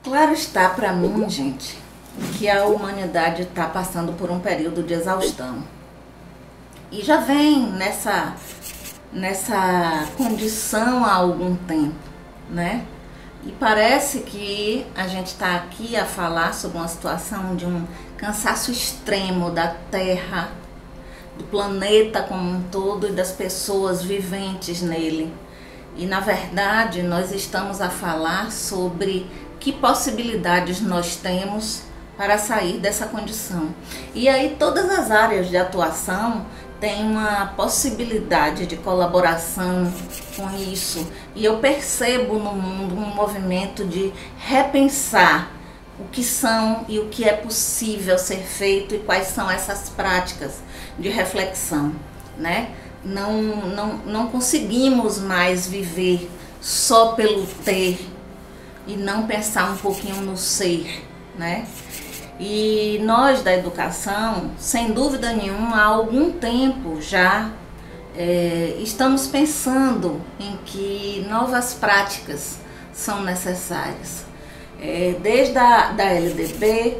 Claro está para mim, gente, que a humanidade está passando por um período de exaustão. E já vem nessa condição há algum tempo, né? E parece que a gente está aqui a falar sobre uma situação de um cansaço extremo da Terra, do planeta como um todo e das pessoas viventes nele. E na verdade nós estamos a falar sobre que possibilidades nós temos para sair dessa condição. E aí todas as áreas de atuação têm uma possibilidade de colaboração com isso. E eu percebo no mundo um movimento de repensar o que são e o que é possível ser feito e quais são essas práticas de reflexão, né? Não conseguimos mais viver só pelo ter e não pensar um pouquinho no ser, né? E nós da educação, sem dúvida nenhuma, há algum tempo já estamos pensando em que novas práticas são necessárias. Desde a LDB,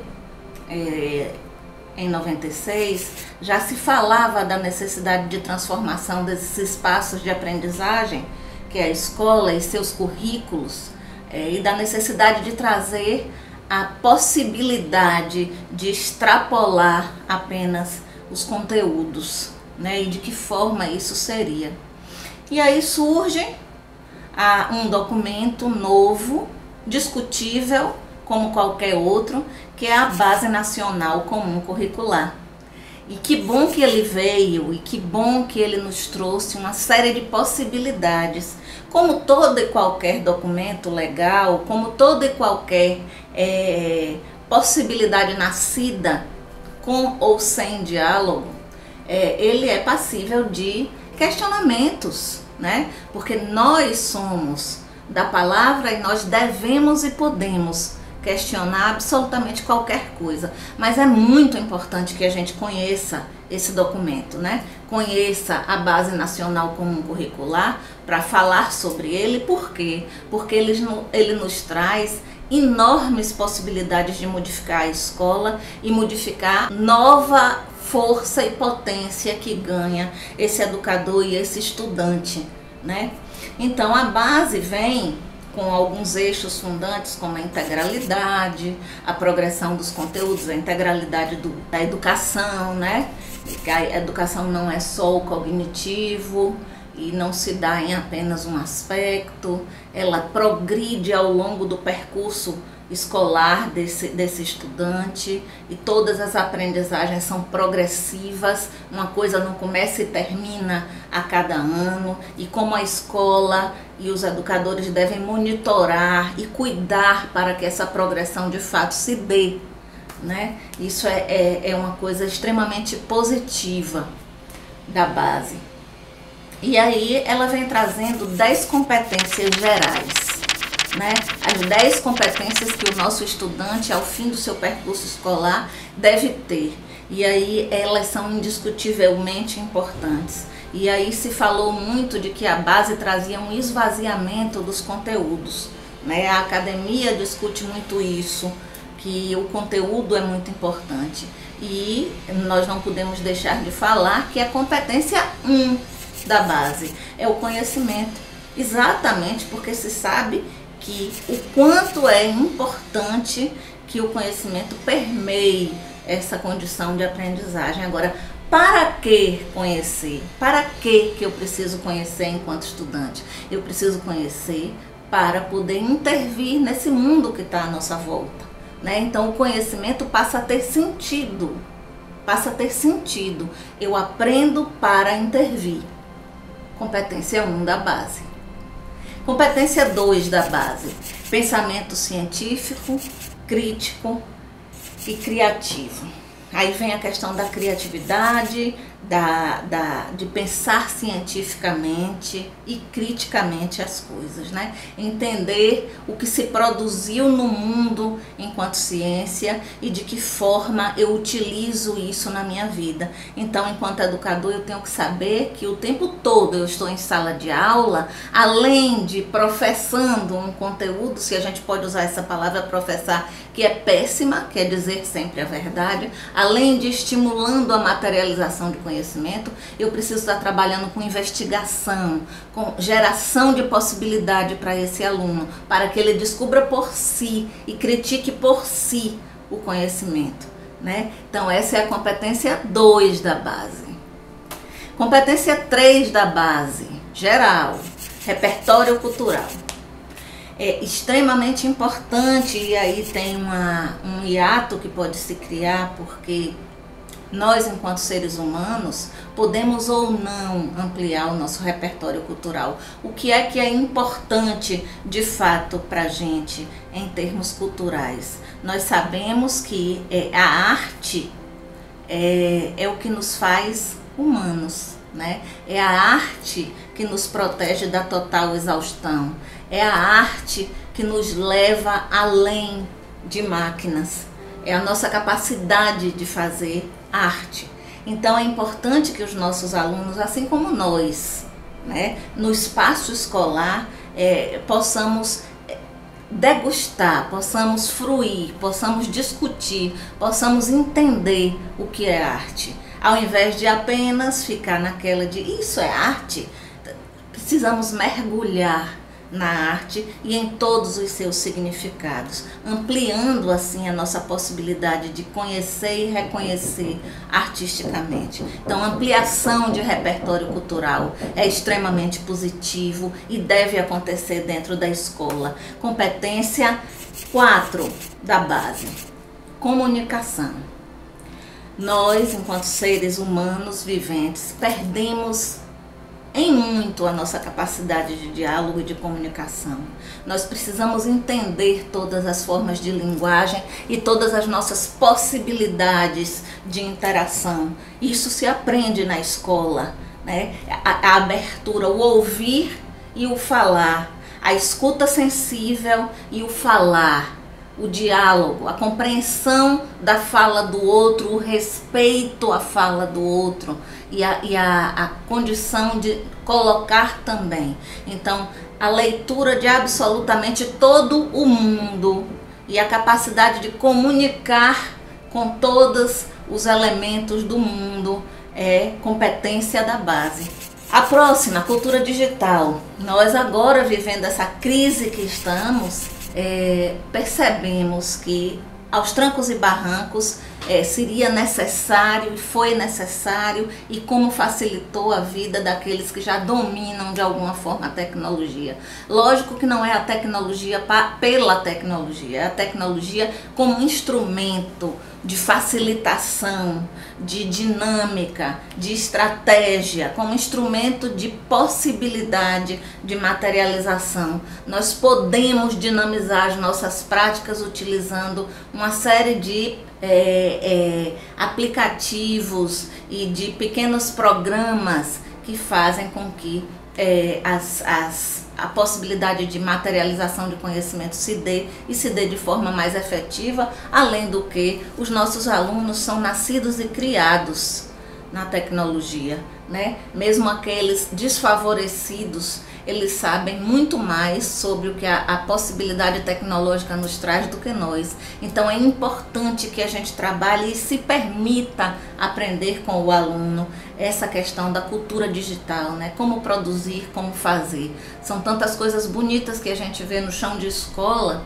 em 96, já se falava da necessidade de transformação desses espaços de aprendizagem, que é a escola e seus currículos, e da necessidade de trazer a possibilidade de extrapolar apenas os conteúdos, né, e de que forma isso seria. E aí surge um documento novo, discutível, como qualquer outro, que é a Base Nacional Comum Curricular. E que bom que ele veio e que bom que ele nos trouxe uma série de possibilidades. Como todo e qualquer documento legal, como toda e qualquer possibilidade nascida com ou sem diálogo, ele é passível de questionamentos, né? Porque nós somos da palavra e nós devemos e podemos questionar absolutamente qualquer coisa, mas é muito importante que a gente conheça esse documento, né? Conheça a Base Nacional Comum Curricular para falar sobre ele. Por quê? Porque ele nos traz enormes possibilidades de modificar a escola e modificar nova força e potência que ganha esse educador e esse estudante, né? Então a base vem com alguns eixos fundantes, como a integralidade, a progressão dos conteúdos, a integralidade da educação, né? Que a educação não é só o cognitivo e não se dá em apenas um aspecto, ela progride ao longo do percurso escolar desse estudante e todas as aprendizagens são progressivas, uma coisa não começa e termina a cada ano, e como a escola e os educadores devem monitorar e cuidar para que essa progressão de fato se dê, né? Isso é uma coisa extremamente positiva da base. E aí ela vem trazendo 10 competências gerais, né? As 10 competências que o nosso estudante, ao fim do seu percurso escolar, deve ter. E aí elas são indiscutivelmente importantes. E aí se falou muito de que a base trazia um esvaziamento dos conteúdos, né? A academia discute muito isso, que o conteúdo é muito importante. E nós não podemos deixar de falar que a competência 1 da base é o conhecimento, exatamente porque se sabe que o quanto é importante que o conhecimento permeie essa condição de aprendizagem. Agora, para que conhecer? Para que eu preciso conhecer enquanto estudante? Eu preciso conhecer para poder intervir nesse mundo que está à nossa volta, né? Então o conhecimento passa a ter sentido, eu aprendo para intervir. Competência 1 da base. Competência 2 da base, pensamento científico, crítico e criativo. Aí vem a questão da criatividade, de pensar cientificamente e criticamente as coisas, né? Entender o que se produziu no mundo enquanto ciência e de que forma eu utilizo isso na minha vida. Então, enquanto educador, eu tenho que saber que o tempo todo eu estou em sala de aula, além de professando um conteúdo, se a gente pode usar essa palavra professar, que é péssima, quer dizer sempre a verdade, além de estimulando a materialização de conhecimento, eu preciso estar trabalhando com investigação, com geração de possibilidade para esse aluno, para que ele descubra por si e critique por si o conhecimento, né? Então essa é a competência 2 da base. Competência 3 da base, geral, repertório cultural. É extremamente importante, e aí tem um hiato que pode se criar, porque nós, enquanto seres humanos, podemos ou não ampliar o nosso repertório cultural. O que é importante, de fato, para a gente, em termos culturais? Nós sabemos que a arte é o que nos faz humanos, né? É a arte que nos protege da total exaustão. É a arte que nos leva além de máquinas. É a nossa capacidade de fazer arte. Então é importante que os nossos alunos, assim como nós, né, no espaço escolar, possamos degustar, possamos fruir, possamos discutir, possamos entender o que é arte. Ao invés de apenas ficar naquela de isso é arte, precisamos mergulhar na arte e em todos os seus significados, ampliando assim a nossa possibilidade de conhecer e reconhecer artisticamente. Então, ampliação de repertório cultural é extremamente positivo e deve acontecer dentro da escola. Competência 4 da base, comunicação. Nós, enquanto seres humanos viventes, perdemos em muito a nossa capacidade de diálogo e de comunicação. Nós precisamos entender todas as formas de linguagem e todas as nossas possibilidades de interação. Isso se aprende na escola, né? A abertura, o ouvir e o falar, a escuta sensível e o falar, o diálogo, a compreensão da fala do outro, o respeito à fala do outro e a condição de colocar também. Então, a leitura de absolutamente todo o mundo e a capacidade de comunicar com todos os elementos do mundo é competência da base. A próxima, cultura digital. Nós agora, vivendo essa crise que estamos, percebemos que aos trancos e barrancos seria necessário e foi necessário, e como facilitou a vida daqueles que já dominam de alguma forma a tecnologia. Lógico que não é a tecnologia pela tecnologia, é a tecnologia como instrumento de facilitação, de dinâmica, de estratégia, como instrumento de possibilidade de materialização. Nós podemos dinamizar as nossas práticas utilizando uma série de aplicativos e de pequenos programas que fazem com que a possibilidade de materialização de conhecimento se dê de forma mais efetiva, além do que os nossos alunos são nascidos e criados na tecnologia, né? Mesmo aqueles desfavorecidos, eles sabem muito mais sobre o que a possibilidade tecnológica nos traz do que nós. Então é importante que a gente trabalhe e se permita aprender com o aluno essa questão da cultura digital, né? Como produzir, como fazer. São tantas coisas bonitas que a gente vê no chão de escola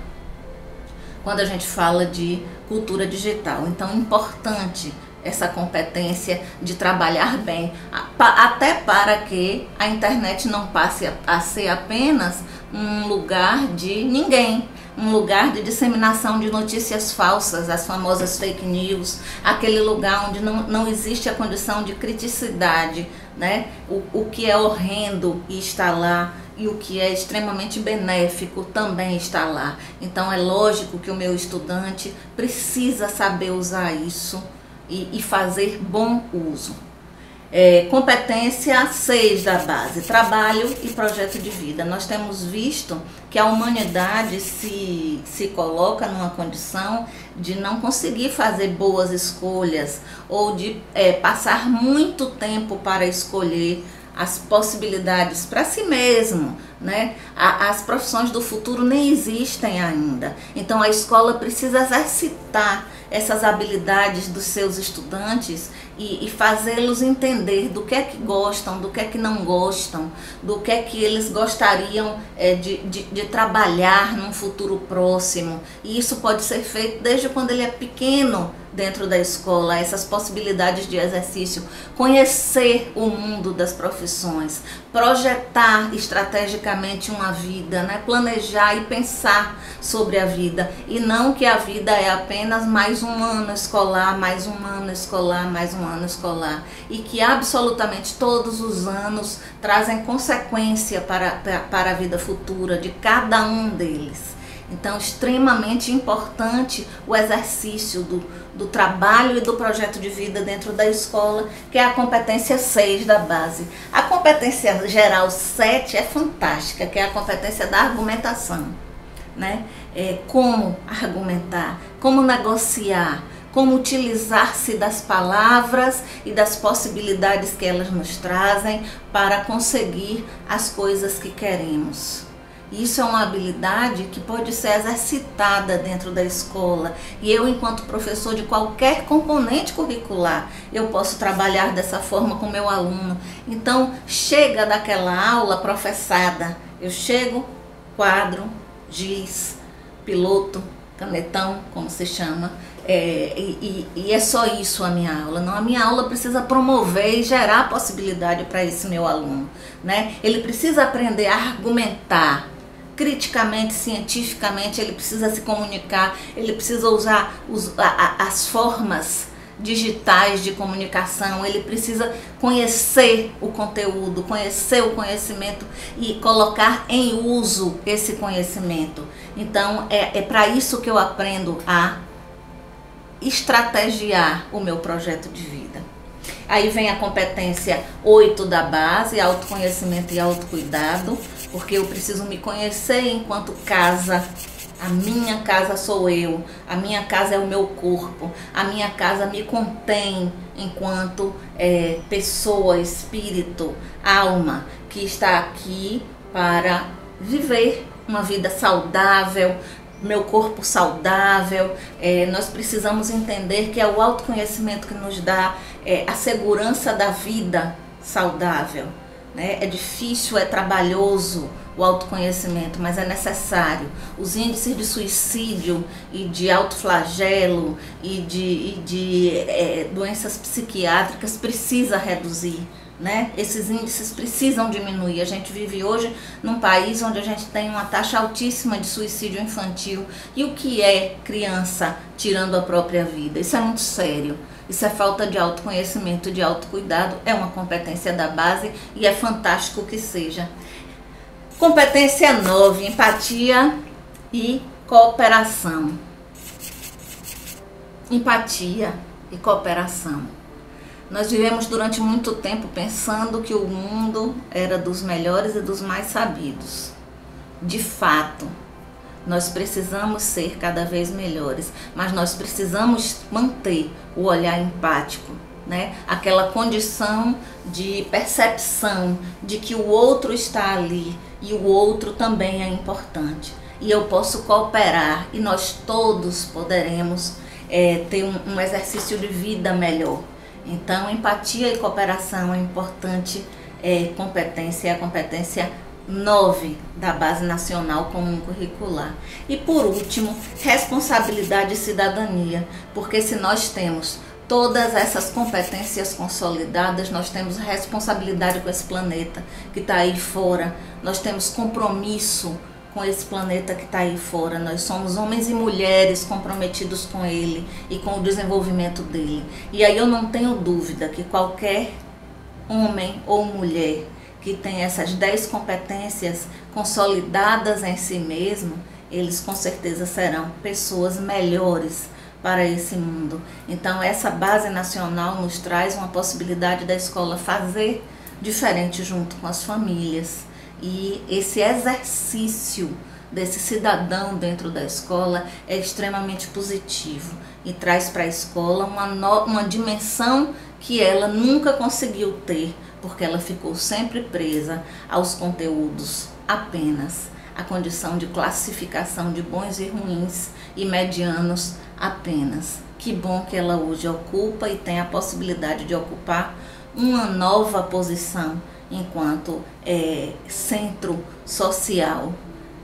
quando a gente fala de cultura digital. Então é importante essa competência de trabalhar bem, até para que a internet não passe a ser apenas um lugar de ninguém, um lugar de disseminação de notícias falsas, as famosas fake news, aquele lugar onde não existe a condição de criticidade, né? O que é horrendo está lá, e o que é extremamente benéfico também está lá. Então é lógico que o meu estudante precisa saber usar isso e fazer bom uso. Competência 6 da base, trabalho e projeto de vida. Nós temos visto que a humanidade se coloca numa condição de não conseguir fazer boas escolhas ou de passar muito tempo para escolher as possibilidades para si mesmo, né? As profissões do futuro nem existem ainda. Então a escola precisa exercitar essas habilidades dos seus estudantes e fazê-los entender do que é que gostam, do que é que não gostam, do que é que eles gostariam de trabalhar num futuro próximo. E isso pode ser feito desde quando ele é pequeno dentro da escola, essas possibilidades de exercício, conhecer o mundo das profissões, projetar estrategicamente uma vida, né? Planejar e pensar sobre a vida, e não que a vida é apenas mais um ano escolar, mais um ano escolar, mais um ano escolar, e que absolutamente todos os anos trazem consequência para a vida futura de cada um deles. Então, extremamente importante o exercício do trabalho e do projeto de vida dentro da escola, que é a competência 6 da base. A competência geral 7 é fantástica, que é a competência da argumentação, né? Como argumentar, como negociar, como utilizar-se das palavras e das possibilidades que elas nos trazem para conseguir as coisas que queremos. Isso é uma habilidade que pode ser exercitada dentro da escola, e eu, enquanto professor de qualquer componente curricular, eu posso trabalhar dessa forma com meu aluno. Então, chega daquela aula professada, eu chego, quadro, giz, piloto, canetão, como se chama, e é só isso a minha aula. Não, a minha aula precisa promover e gerar possibilidade para esse meu aluno, né? Ele precisa aprender a argumentar criticamente, cientificamente, ele precisa se comunicar, ele precisa usar as formas digitais de comunicação, ele precisa conhecer o conteúdo, conhecer o conhecimento e colocar em uso esse conhecimento. Então, é para isso que eu aprendo a estrategiar o meu projeto de vida. Aí vem a competência 8 da base, autoconhecimento e autocuidado, porque eu preciso me conhecer enquanto casa. A minha casa sou eu, a minha casa é o meu corpo, a minha casa me contém enquanto pessoa, espírito, alma, que está aqui para viver uma vida saudável, meu corpo saudável. Nós precisamos entender que é o autoconhecimento que nos dá a segurança da vida saudável, né? É difícil, é trabalhoso o autoconhecimento, mas é necessário. Os índices de suicídio e de autoflagelo e de doenças psiquiátricas precisa reduzir, né? Esses índices precisam diminuir. A gente vive hoje num país onde a gente tem uma taxa altíssima de suicídio infantil. E o que é criança tirando a própria vida? Isso é muito sério. Isso é falta de autoconhecimento, de autocuidado. É uma competência da base e é fantástico que seja. Competência 9, empatia e cooperação. Empatia e cooperação. Nós vivemos durante muito tempo pensando que o mundo era dos melhores e dos mais sabidos. De fato, nós precisamos ser cada vez melhores, mas nós precisamos manter o olhar empático, né? Aquela condição de percepção de que o outro está ali e o outro também é importante. E eu posso cooperar e nós todos poderemos ter um exercício de vida melhor. Então, empatia e cooperação é importante competência, é a competência 9 da Base Nacional Comum Curricular. E por último, responsabilidade e cidadania, porque se nós temos todas essas competências consolidadas, nós temos responsabilidade com esse planeta que está aí fora, nós temos compromisso com esse planeta que está aí fora, nós somos homens e mulheres comprometidos com ele e com o desenvolvimento dele. E aí eu não tenho dúvida que qualquer homem ou mulher que tem essas 10 competências consolidadas em si mesmo, eles com certeza serão pessoas melhores para esse mundo. Então essa base nacional nos traz uma possibilidade da escola fazer diferente junto com as famílias, e esse exercício desse cidadão dentro da escola é extremamente positivo e traz para a escola uma dimensão que ela nunca conseguiu ter, porque ela ficou sempre presa aos conteúdos apenas, a condição de classificação de bons e ruins e medianos apenas. Que bom que ela hoje ocupa e tem a possibilidade de ocupar uma nova posição enquanto centro social.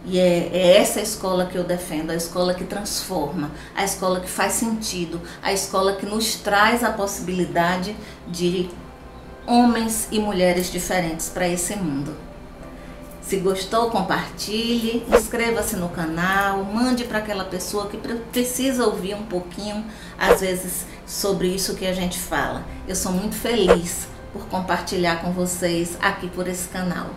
E é essa escola que eu defendo, a escola que transforma, a escola que faz sentido, a escola que nos traz a possibilidade de homens e mulheres diferentes para esse mundo. Se gostou, compartilhe, inscreva-se no canal, mande para aquela pessoa que precisa ouvir um pouquinho, às vezes, sobre isso que a gente fala. Eu sou muito feliz por compartilhar com vocês aqui por esse canal.